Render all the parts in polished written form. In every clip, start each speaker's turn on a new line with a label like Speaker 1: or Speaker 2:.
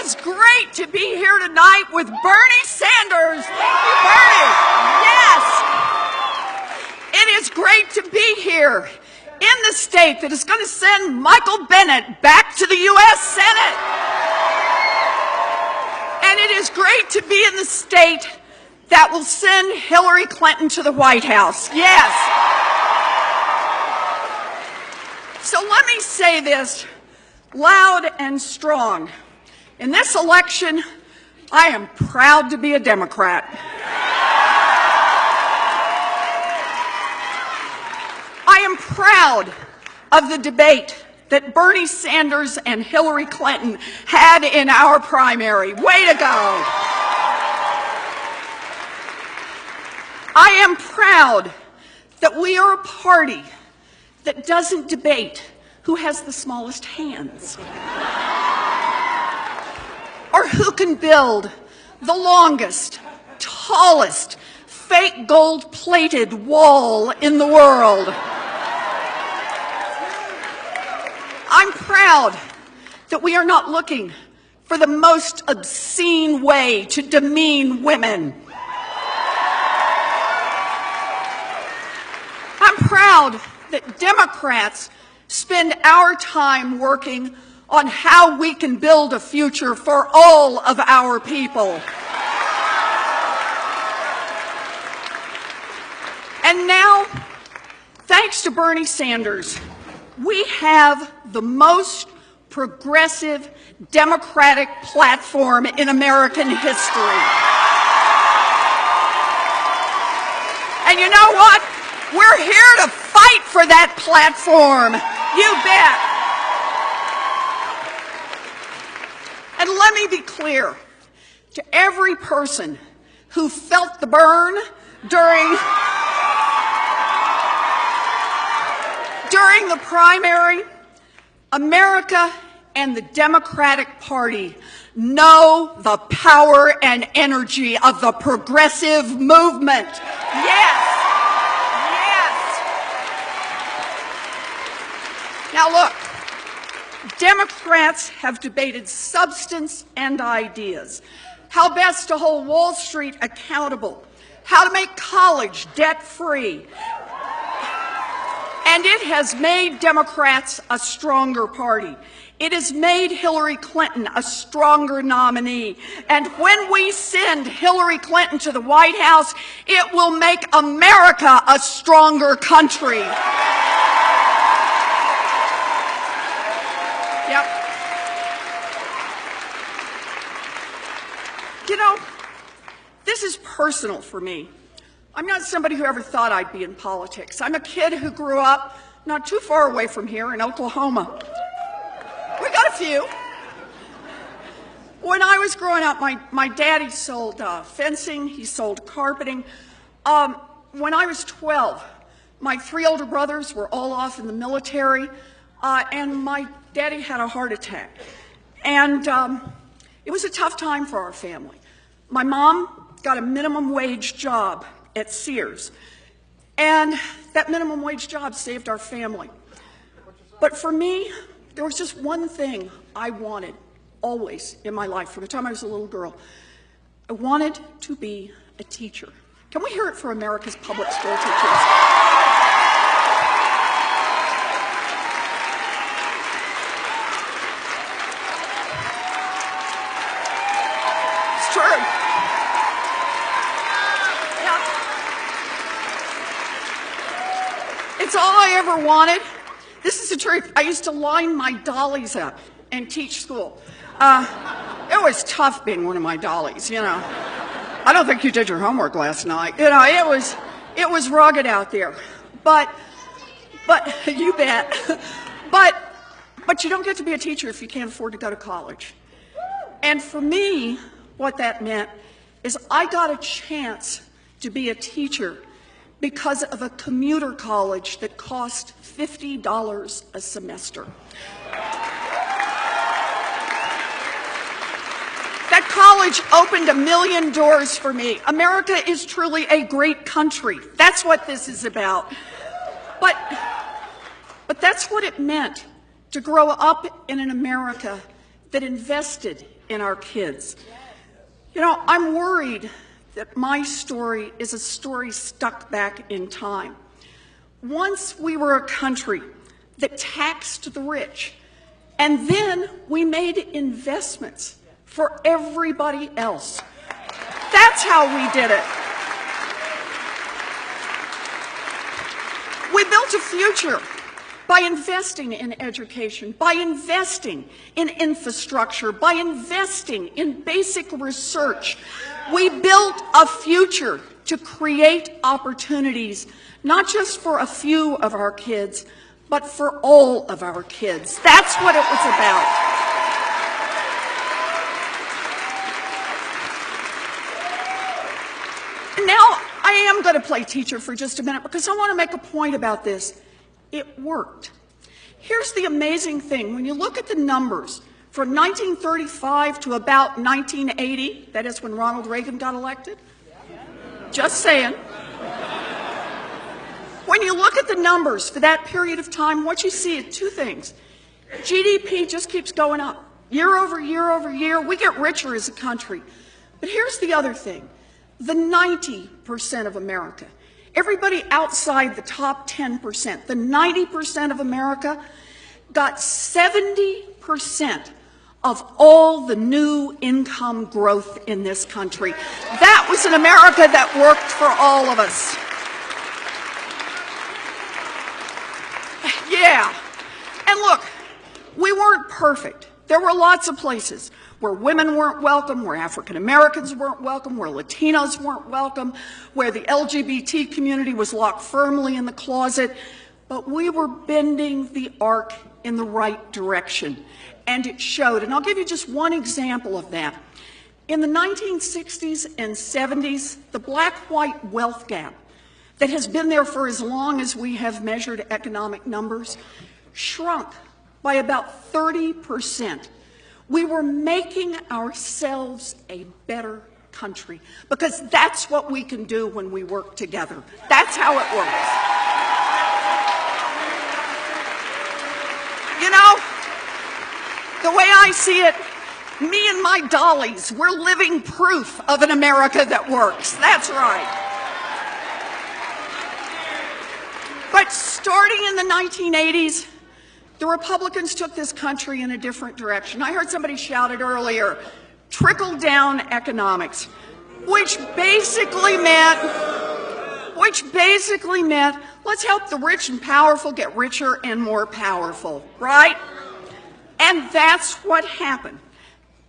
Speaker 1: is great to be here tonight with Bernie Sanders. Thank you, Bernie. Yes. It is great to be here in the state that is going to send Michael Bennet back to the U.S. Senate. And it is great to be in the state that will send Hillary Clinton to the White House. Yes. So let me say this loud and strong. In this election, I am proud to be a Democrat. I am proud of the debate that Bernie Sanders and Hillary Clinton had in our primary. Way to go. I am proud that we are a party that doesn't debate who has the smallest hands or who can build the longest, tallest, fake gold-plated wall in the world. I'm proud that we are not looking for the most obscene way to demean women. I'm proud that Democrats spend our time working on how we can build a future for all of our people. And now, thanks to Bernie Sanders, we have the most progressive Democratic platform in American history. And you know what? We're here to fight for that platform. You bet. And let me be clear to every person who felt the burn during the primary, America and the Democratic Party know the power and energy of the progressive movement. Yes. Yes. Now look, Democrats have debated substance and ideas, how best to hold Wall Street accountable, how to make college debt-free. And it has made Democrats a stronger party. It has made Hillary Clinton a stronger nominee. And when we send Hillary Clinton to the White House, it will make America a stronger country. Yep. You know, this is personal for me. I'm not somebody who ever thought I'd be in politics. I'm a kid who grew up not too far away from here in Oklahoma. We got a few. When I was growing up, my daddy sold fencing, he sold carpeting. When I was 12, my 3 older brothers were all off in the military, and my daddy had a heart attack. And it was a tough time for our family. My mom got a minimum wage job at Sears, and that minimum wage job saved our family. But for me, there was just one thing I wanted always in my life from the time I was a little girl. I wanted to be a teacher. Can we hear it for America's public school teachers? It's true. It's all I ever wanted. This is the truth. I used to line my dollies up and teach school. It was tough being one of my dollies, you know. I don't think you did your homework last night. You know, it was rugged out there. But you bet. But you don't get to be a teacher if you can't afford to go to college. And for me, what that meant is I got a chance to be a teacher because of a commuter college that cost $50 a semester. That college opened 1 million doors for me. America is truly a great country. That's what this is about. But that's what it meant to grow up in an America that invested in our kids. You know, I'm worried that my story is a story stuck back in time. Once we were a country that taxed the rich, and then we made investments for everybody else. That's how we did it. We built a future by investing in education, by investing in infrastructure, by investing in basic research. We built a future to create opportunities, not just for a few of our kids, but for all of our kids. That's what it was about. Now, I am going to play teacher for just a minute because I want to make a point about this. It worked. Here's the amazing thing. When you look at the numbers from 1935 to about 1980, that is when Ronald Reagan got elected, just saying. When you look at the numbers for that period of time, what you see is two things. GDP just keeps going up. Year over year over year, we get richer as a country. But here's the other thing. The 90% of America, everybody outside the top 10%, the 90% of America got 70% of all the new income growth in this country. That was an America that worked for all of us. Yeah. And look, we weren't perfect. There were lots of places where women weren't welcome, where African Americans weren't welcome, where Latinos weren't welcome, where the LGBT community was locked firmly in the closet. But we were bending the arc in the right direction, and it showed. And I'll give you just one example of that. In the 1960s and 70s, the black-white wealth gap that has been there for as long as we have measured economic numbers shrunk by about 30%. We were making ourselves a better country because that's what we can do when we work together. That's how it works. You know, the way I see it, me and my dollies, we're living proof of an America that works. That's right. But starting in the 1980s, the Republicans took this country in a different direction. I heard somebody shout it earlier, trickle-down economics, which basically meant let's help the rich and powerful get richer and more powerful, right? And that's what happened.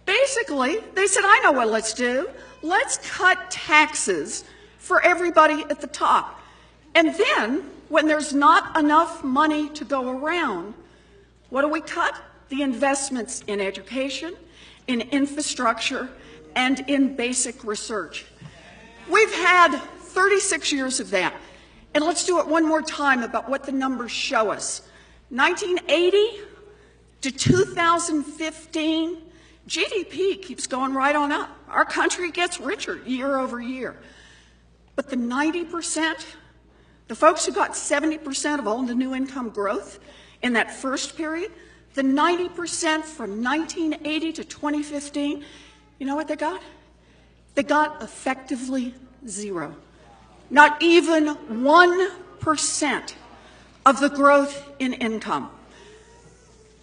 Speaker 1: Basically, they said, I know what let's do. Let's cut taxes for everybody at the top. And then, when there's not enough money to go around, what do we cut? The investments in education, in infrastructure, and in basic research. We've had 36 years of that. And let's do it one more time about what the numbers show us. 1980 to 2015, GDP keeps going right on up. Our country gets richer year over year. But the 90%, the folks who got 70% of all the new income growth in that first period, the 90% from 1980 to 2015, you know what they got? They got effectively zero. Not even 1% of the growth in income.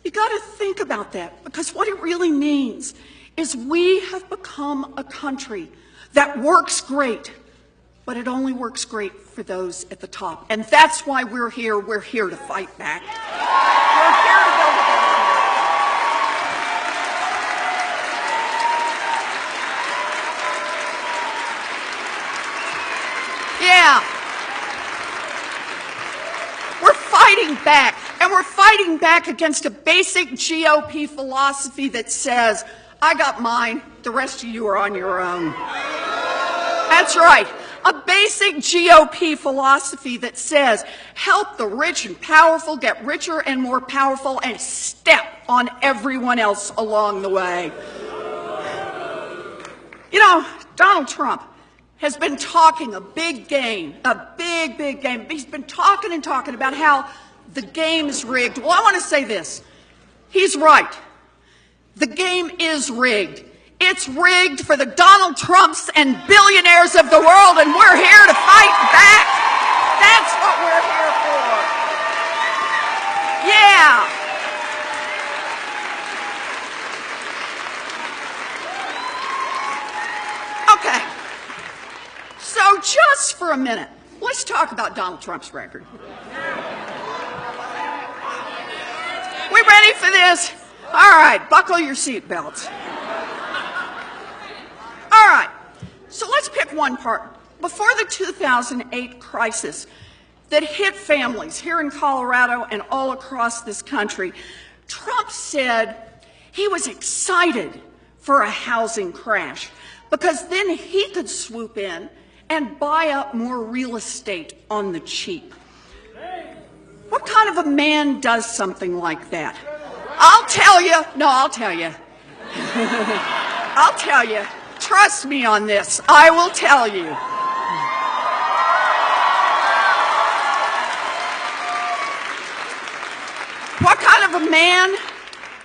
Speaker 1: You got to think about that, because what it really means is we have become a country that works great, but it only works great for those at the top. And that's why we're here. We're here to fight back. We're here to build a better America. Yeah. We're fighting back. And we're fighting back against a basic GOP philosophy that says, I got mine, the rest of you are on your own. That's right. A basic GOP philosophy that says, help the rich and powerful get richer and more powerful and step on everyone else along the way. You know, Donald Trump has been talking a big game, a big game. He's been talking and talking about how the game is rigged. Well, I want to say this. He's right. The game is rigged. It's rigged for the Donald Trumps and billionaires of the world, and we're here to fight back. That's what we're here for. Yeah. Okay. So just for a minute, let's talk about Donald Trump's record. We ready for this? All right, buckle your seatbelts. All right, so let's pick one part. Before the 2008 crisis that hit families here in Colorado and all across this country, Trump said he was excited for a housing crash because then he could swoop in and buy up more real estate on the cheap. What kind of a man does something like that? I'll tell you. I'll tell you. Trust me on this. I will tell you. What kind of a man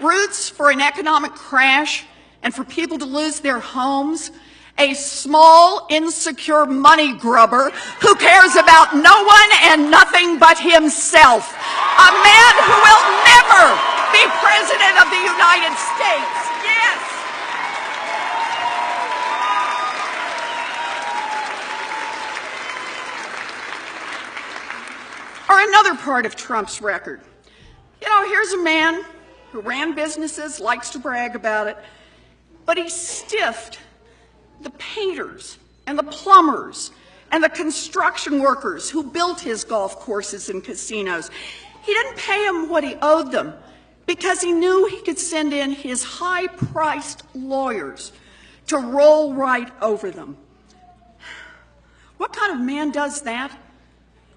Speaker 1: roots for an economic crash and for people to lose their homes? A small, insecure money grubber who cares about no one and nothing but himself. A man who will never be president of the United States. Yes. Or another part of Trump's record. You know, here's a man who ran businesses, likes to brag about it, but he stiffed the painters and the plumbers and the construction workers who built his golf courses and casinos. He didn't pay them what he owed them because he knew he could send in his high-priced lawyers to roll right over them. What kind of man does that?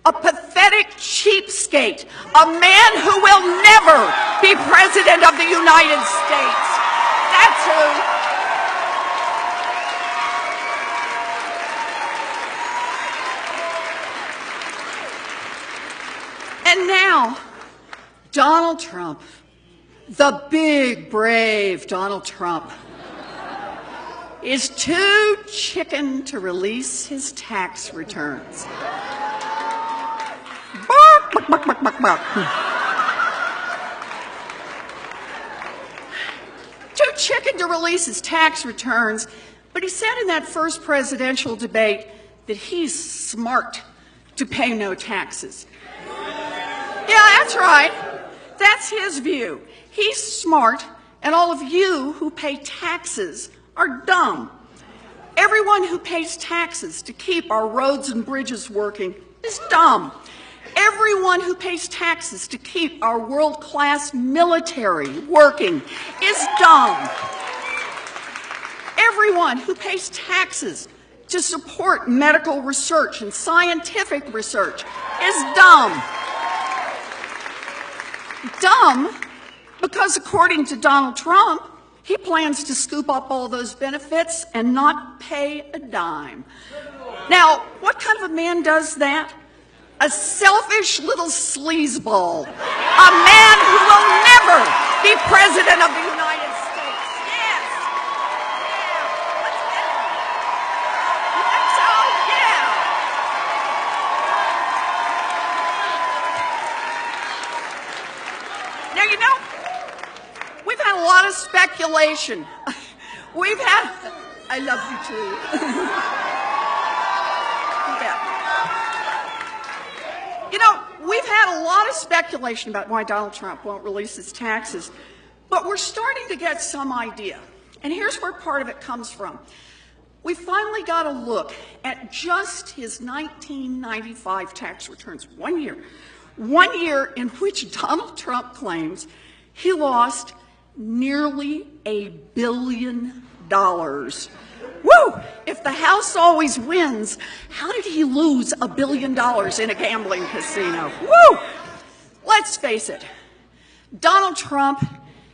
Speaker 1: A pathetic cheapskate, a man who will never be president of the United States. That's who. And now, Donald Trump, the big, brave Donald Trump, is too chicken to release his tax returns. Bark, bark, bark, bark, bark. Too chicken to release his tax returns, but he said in that first presidential debate that he's smart to pay no taxes. Yeah, that's right. That's his view. He's smart, and all of you who pay taxes are dumb. Everyone who pays taxes to keep our roads and bridges working is dumb. Everyone who pays taxes to keep our world-class military working is dumb. Everyone who pays taxes to support medical research and scientific research is dumb. Dumb because, according to Donald Trump, he plans to scoop up all those benefits and not pay a dime. Now, what kind of a man does that? A selfish little sleazeball. A man who will never be president of the United States. Yes. Yeah. Let's get it. You think so? Yeah. Now, you know, we've had a lot of speculation. I love you too. Yeah. You know, we've had a lot of speculation about why Donald Trump won't release his taxes, but we're starting to get some idea. And here's where part of it comes from. We finally got a look at just his 1995 tax returns, 1 year. 1 year in which Donald Trump claims he lost nearly $1 billion. Woo! If the House always wins, how did he lose $1 billion in a gambling casino? Woo! Let's face it, Donald Trump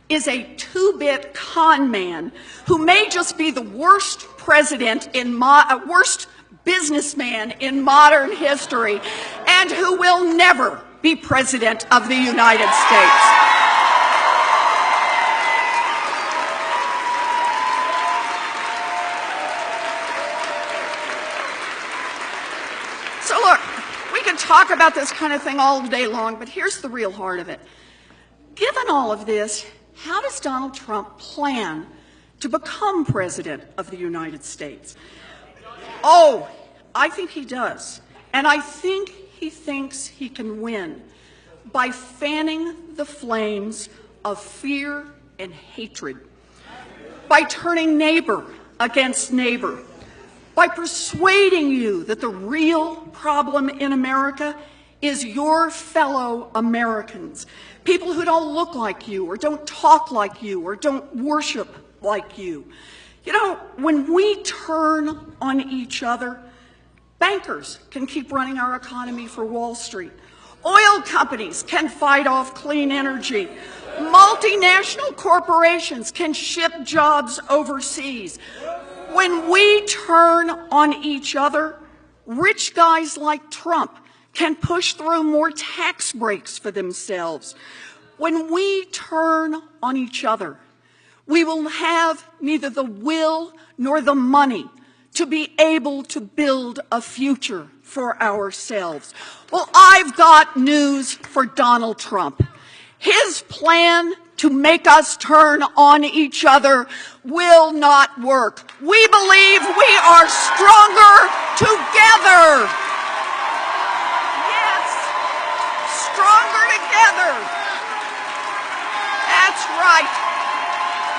Speaker 1: is a two-bit con man who may just be the worst worst businessman in modern history, and who will never be president of the United States. talk about this kind of thing all day long, but here's the real heart of it. Given all of this, how does Donald Trump plan to become president of the United States? Oh, I think he does. And I think he thinks he can win by fanning the flames of fear and hatred, by turning neighbor against neighbor, by persuading you that the real problem in America is your fellow Americans, people who don't look like you or don't talk like you or don't worship like you. You know, when we turn on each other, bankers can keep running our economy for Wall Street. Oil companies can fight off clean energy. Multinational corporations can ship jobs overseas. When we turn on each other, rich guys like Trump can push through more tax breaks for themselves. When we turn on each other, we will have neither the will nor the money to be able to build a future for ourselves. Well, I've got news for Donald Trump. His plan to make us turn on each other will not work. We believe we are stronger together. Yes, stronger together. That's right.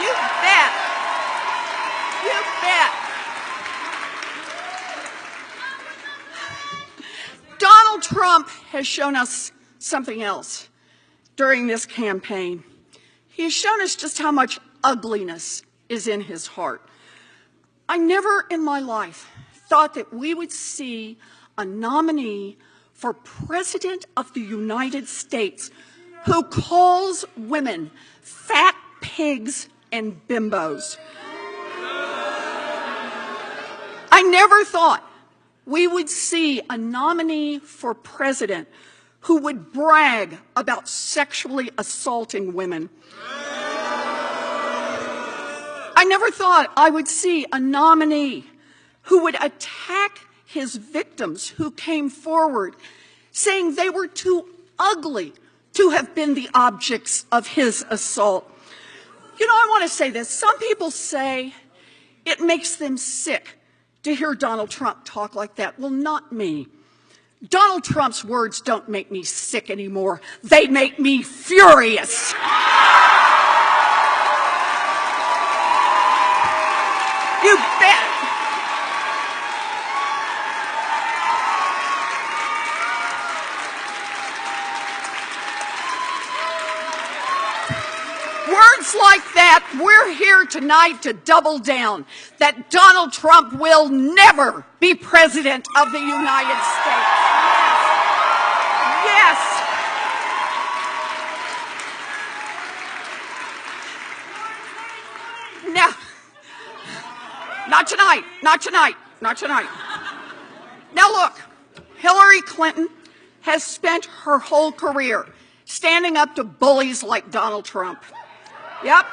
Speaker 1: You bet. You bet. Donald Trump has shown us something else during this campaign. He has shown us just how much ugliness is in his heart. I never in my life thought that we would see a nominee for President of the United States who calls women fat pigs and bimbos. I never thought we would see a nominee for president who would brag about sexually assaulting women. I never thought I would see a nominee who would attack his victims who came forward saying they were too ugly to have been the objects of his assault. You know, I want to say this. Some people say it makes them sick to hear Donald Trump talk like that. Well, not me. Donald Trump's words don't make me sick anymore. They make me furious. You bet. Words like that, we're here tonight to double down that Donald Trump will never be president of the United States. Yes. No. Not tonight. Not tonight. Not tonight. Now look, Hillary Clinton has spent her whole career standing up to bullies like Donald Trump. Yep.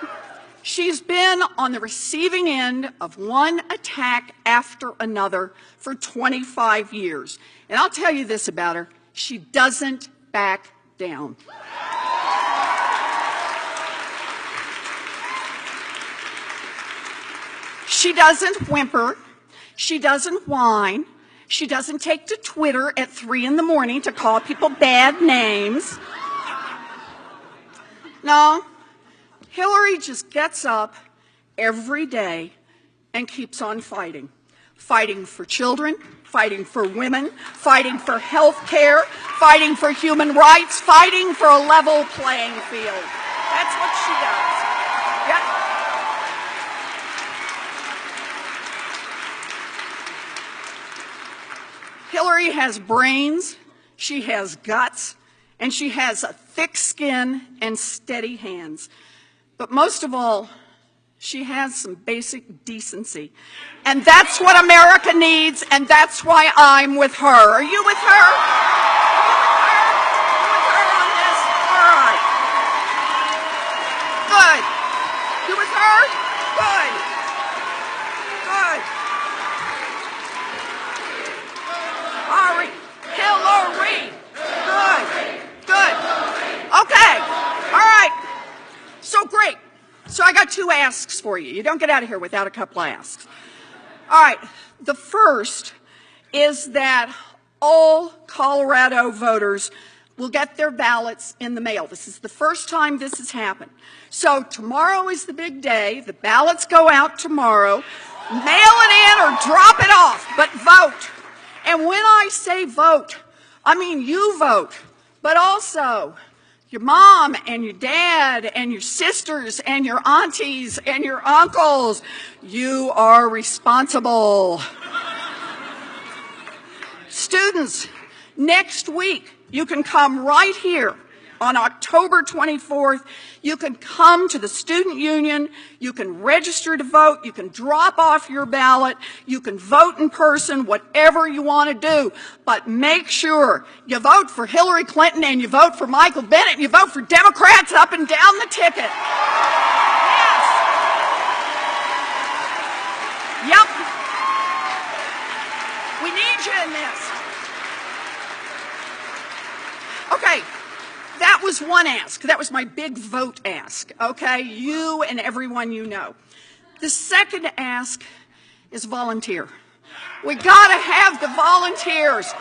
Speaker 1: She's been on the receiving end of one attack after another for 25 years. And I'll tell you this about her. She doesn't back down. She doesn't whimper. She doesn't whine. She doesn't take to Twitter at 3 in the morning to call people bad names. No. Hillary just gets up every day and keeps on fighting. Fighting for children, fighting for women, fighting for health care, fighting for human rights, fighting for a level playing field. That's what she does. Yep. Hillary has brains, she has guts, and she has a thick skin and steady hands. But most of all, she has some basic decency. And that's what America needs, and that's why I'm with her. Are you with her? Are you with her on this? All right. Good. You with her? Good. Good. All right. Hillary. asks for you. You don't get out of here without a couple of asks. All right, the first is that all Colorado voters will get their ballots in the mail. This is the first time this has happened. So tomorrow is the big day. The ballots go out tomorrow. Mail it in or drop it off, but vote. And when I say vote, I mean you vote, but also your mom and your dad and your sisters and your aunties and your uncles. You are responsible. Students, next week, you can come right here on October 24th. You can come to the student union. You can register to vote. You can drop off your ballot. You can vote in person, whatever you want to do. But make sure you vote for Hillary Clinton and you vote for Michael Bennet and you vote for Democrats up and down the ticket. Yes. Yep. We need you in this. Okay, that was one ask. That was my big vote ask, okay? You and everyone you know. The second ask is volunteer. We gotta have the volunteers.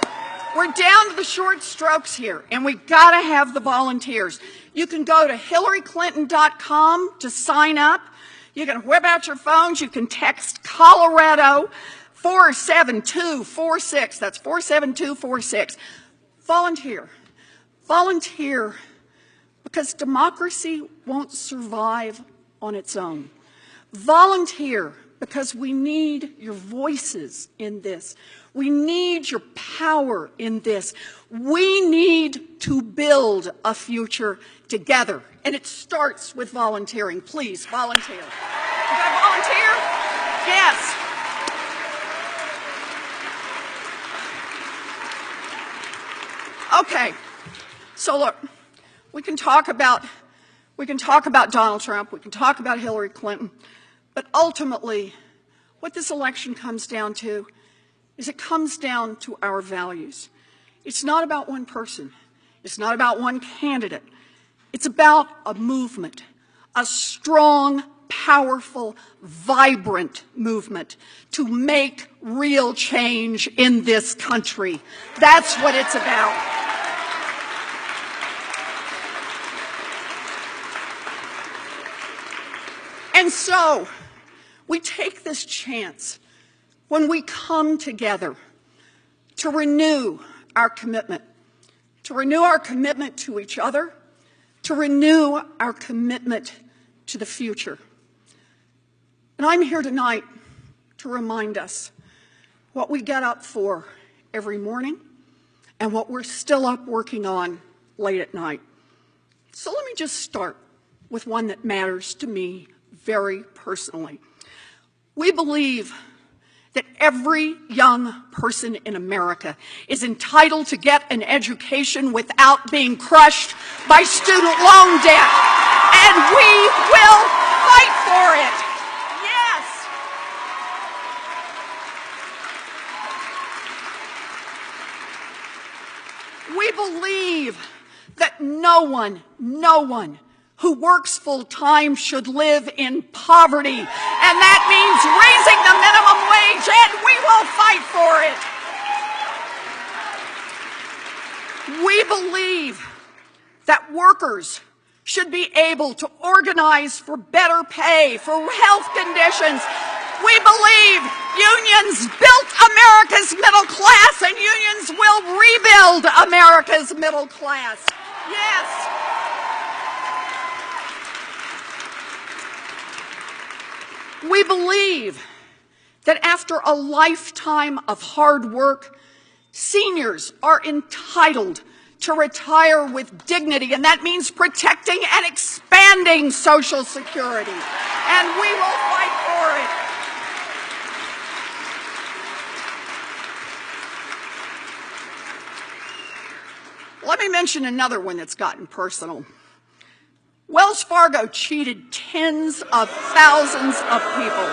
Speaker 1: We're down to the short strokes here, and we gotta have the volunteers. You can go to hillaryclinton.com to sign up. You can whip out your phones. You can text Colorado 47246. That's 47246. Volunteer. Volunteer, because democracy won't survive on its own. Volunteer, because we need your voices in this. We need your power in this. We need to build a future together. And it starts with volunteering. Please, volunteer. You gotta volunteer? Yes. Okay. So look, we can talk about Donald Trump, we can talk about Hillary Clinton, but ultimately what this election comes down to is it comes down to our values. It's not about one person. It's not about one candidate. It's about a movement, a strong, powerful, vibrant movement to make real change in this country. That's what it's about. And so, we take this chance when we come together to renew our commitment to each other, to renew our commitment to the future. And I'm here tonight to remind us what we get up for every morning and what we're still up working on late at night. So let me just start with one that matters to me very personally. We believe that every young person in America is entitled to get an education without being crushed by student loan debt. And we will fight for it. Yes. We believe that no one who works full-time should live in poverty. And that means raising the minimum wage, and we will fight for it. We believe that workers should be able to organize for better pay, for health conditions. We believe unions built America's middle class, and unions will rebuild America's middle class. Yes. We believe that after a lifetime of hard work, seniors are entitled to retire with dignity, and that means protecting and expanding Social Security. And we will fight for it. Let me mention another one that's gotten personal. Wells Fargo cheated tens of thousands of people.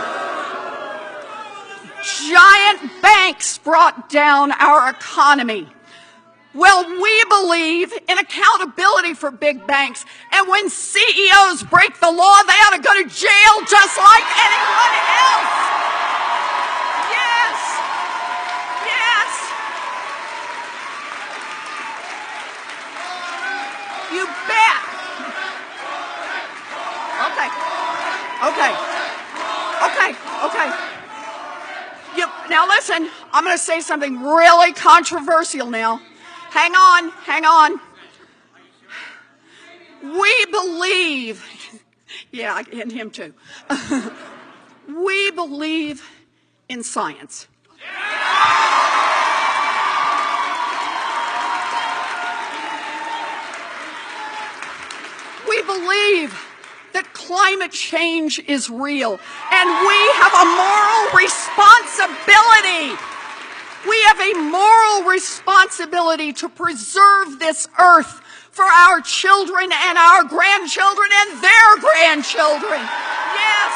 Speaker 1: Giant banks brought down our economy. Well, we believe in accountability for big banks. And when CEOs break the law, they ought to go to jail just like anyone else. Yes. Yes. You bet. Okay. Now listen, I'm going to say something really controversial now. Hang on. We believe, yeah, and him too. We believe in science. We believe that climate change is real, and we have a moral responsibility. We have a moral responsibility to preserve this earth for our children and our grandchildren and their grandchildren. Yes.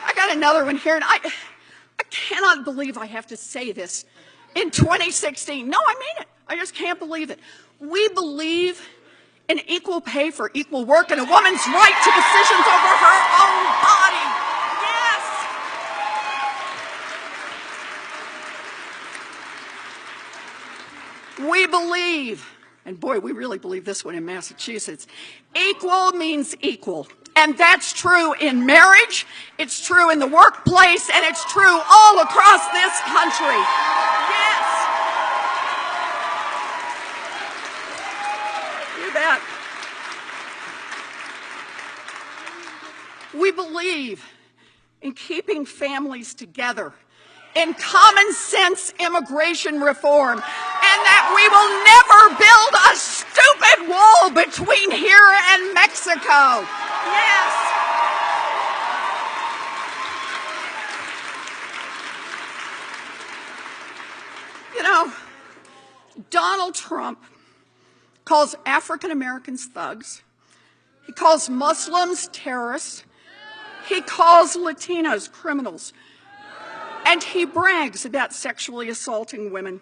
Speaker 1: I got another one here, and I cannot believe I have to say this in 2016. No, I mean it. I just can't believe it. We believe in equal pay for equal work and a woman's right to decisions over her own body. Yes. We believe, and boy, we really believe this one in Massachusetts, equal means equal. And that's true in marriage, it's true in the workplace, and it's true all across this country. Yes. You bet. We believe in keeping families together, in common sense immigration reform, and that we will never build a stupid wall between here and Mexico. Yes. You know, Donald Trump calls African Americans thugs. He calls Muslims terrorists. He calls Latinos criminals. And he brags about sexually assaulting women.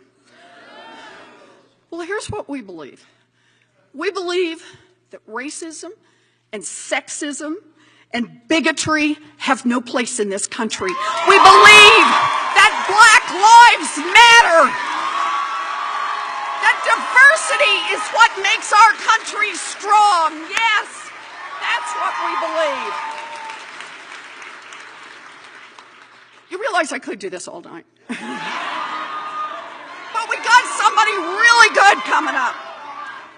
Speaker 1: Well, here's what we believe. We believe that racism and sexism and bigotry have no place in this country. We believe that Black lives matter. That diversity is what makes our country strong. Yes, that's what we believe. You realize I could do this all night. But we got somebody really good coming up.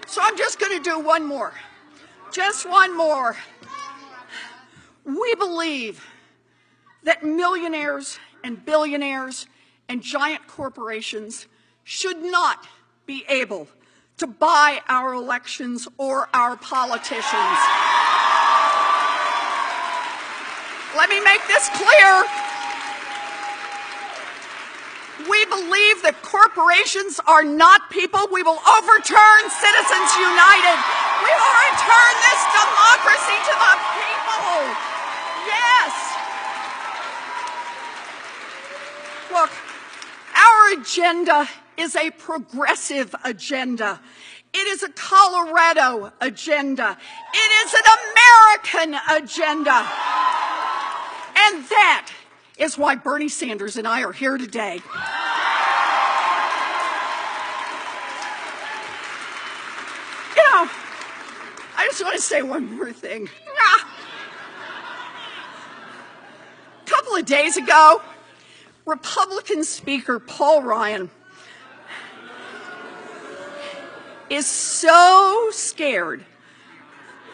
Speaker 1: So I'm just going to do one more. Just one more. We believe that millionaires and billionaires and giant corporations should not be able to buy our elections or our politicians. Let me make this clear. We believe that corporations are not people. We will overturn Citizens United. We will return this democracy to the people. Yes. Look, our agenda is a progressive agenda. It is a Colorado agenda. It is an American agenda. And that is why Bernie Sanders and I are here today. You know, I just want to say one more thing. A couple of days ago, Republican Speaker Paul Ryan is so scared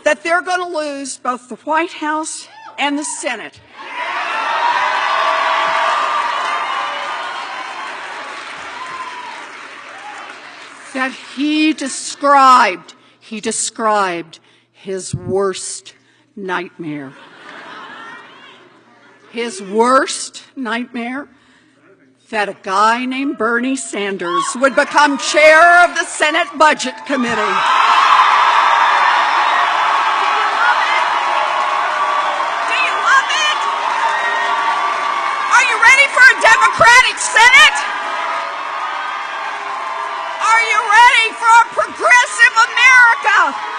Speaker 1: that they're going to lose both the White House and the Senate that he described his worst nightmare. His worst nightmare? That a guy named Bernie Sanders would become chair of the Senate Budget Committee. Do you love it? Do you love it? right, Senate. Are you ready for a progressive America?